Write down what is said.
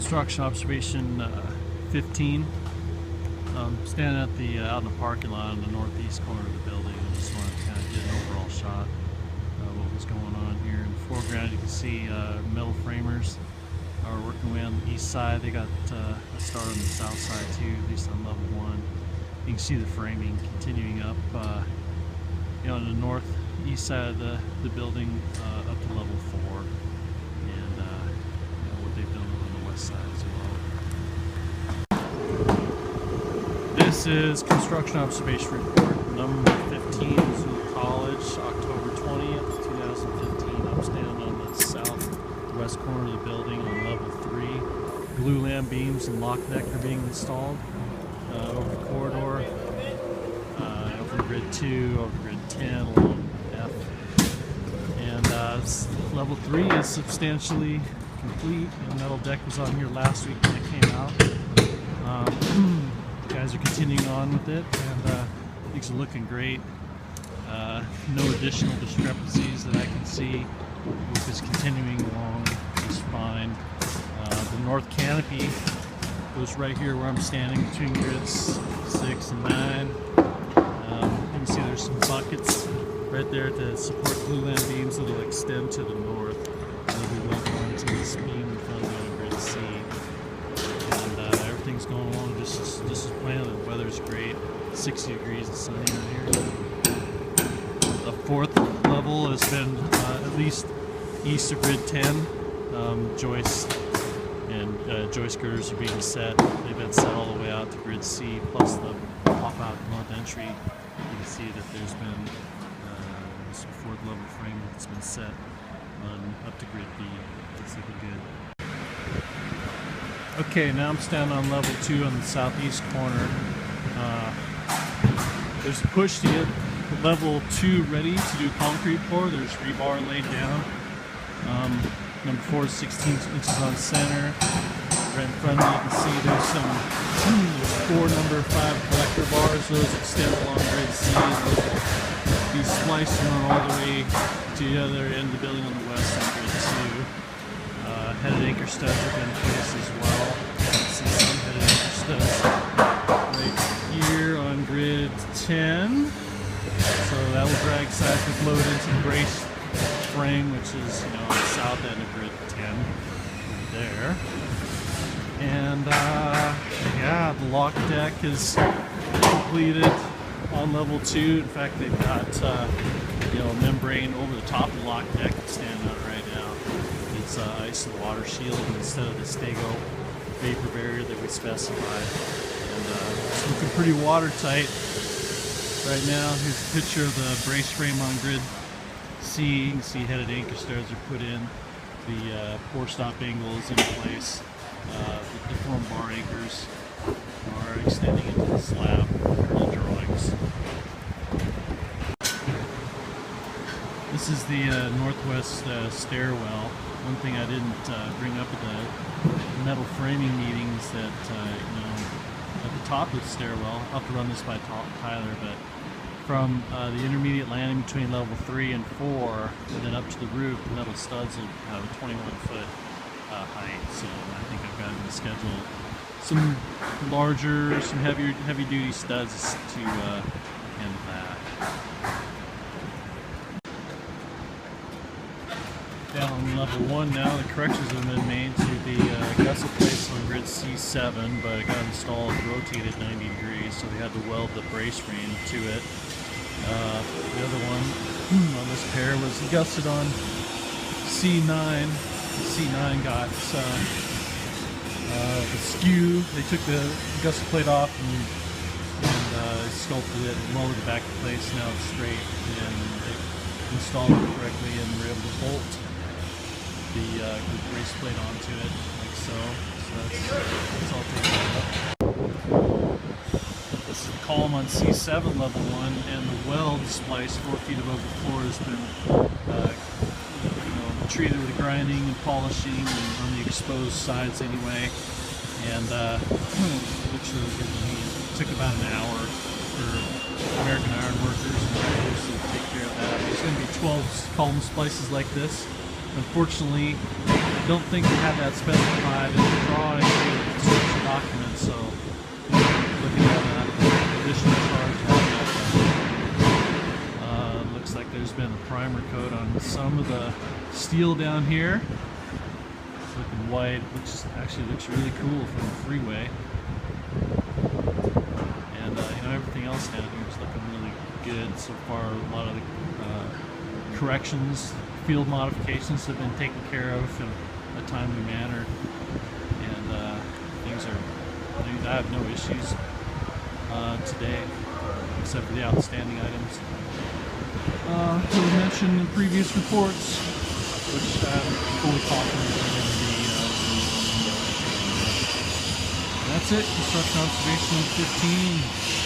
construction observation 15. Standing at the out in the parking lot in the northeast corner of the building. I just want to kind of get an overall shot of what was going on here. In the foreground you can see metal framers are working away on the east side. They got a start on the south side too, at least on level 1. You can see the framing continuing up on the northeast side of the building up to level 4, and what they've done on the west side as well. This is construction observation report number 15, Missoula College, October 20th, 2015. I'm standing on the southwest corner of the building on level 3. Glulam beams and lock deck are being installed over the corridor, over grid 2, over grid 10, along F. And level 3 is substantially complete. The metal deck was on here last week when it came out. Guys are continuing on with it, and things are looking great. No additional discrepancies that I can see. Roof is continuing along just fine. The north canopy goes right here where I'm standing between grids 6 and 9. You can see there's some buckets right there to support glulam beams that will extend to the north. They'll be welded onto this beam in front of me on grid C. Everything's going along just as planned. The weather's great. 60 degrees and sunny out here. The fourth level has been at least east of grid 10. Joist and joist girders are being set. They've been set all the way out to grid C, plus the pop-out north entry. You can see that there's been this fourth level frame that's been set on up to grid B. It's looking good. Okay, now I'm standing on level 2 on the southeast corner. There's a push to get level 2 ready to do concrete pour. There's rebar laid down. Number 4 is 16 inches on center. Right in front of me you can see there's some 4 number 5 collector bars. Those extend along grid C. Those will be spliced on all the way to the other end of the building on the west on grid 2. Headed anchor studs have been in place as well. You can see some headed anchor studs right here on grid 10. So that will drag seismic load into the brace frame, which is on the south end of grid 10 over there. And yeah, the lock deck is completed on level 2. In fact, they've got a membrane over the top of the lock deck that's standing out right now. It's ice and water shield instead of the Stego vapor barrier that we specified. And it's looking pretty watertight right now. Here's a picture of the brace frame on grid C. You can see headed anchor studs are put in. The pour stop angle is in place. The deformed bar anchors are extending into the slab per the drawings. This is the northwest stairwell. One thing I didn't bring up at the metal framing meetings that at the top of the stairwell, I'll have to run this by Tyler, but from the intermediate landing between level 3 and 4 and then up to the roof, the metal studs will have a 21-foot height. So I think I've got to schedule some larger, some heavy duty studs to handle that. Down on level 1 now, the corrections have been made to the gusset plates on grid C7, but it got installed rotated 90 degrees, so they had to weld the brace frame to it. The other one on this pair was gusset on C9. The C9 got the skew. They took the gusset plate off and sculpted it and welded it back in place. Now it's straight, and they installed it correctly and were able to bolt the brace plate onto it like so. So that's all taken care of. This is the column on C7 level 1, and the weld splice 4 feet above the floor has been treated with grinding and polishing and on the exposed sides anyway. And which took about an hour for American Iron Workers to take care of that. There's going to be 12 column splices like this. Unfortunately, don't think they have that specified in the drawing or the construction documents, so looking at an additional charge to have that done. Looks like there's been a primer coat on some of the steel down here. It's looking white, which actually looks really cool from the freeway. And everything else down here is looking really good so far. A lot of the corrections, field modifications have been taken care of in a timely manner, and things are. I have no issues today, except for the outstanding items that were mentioned in previous reports, which I'm fully confident are going to be. That's it. Construction observation 15.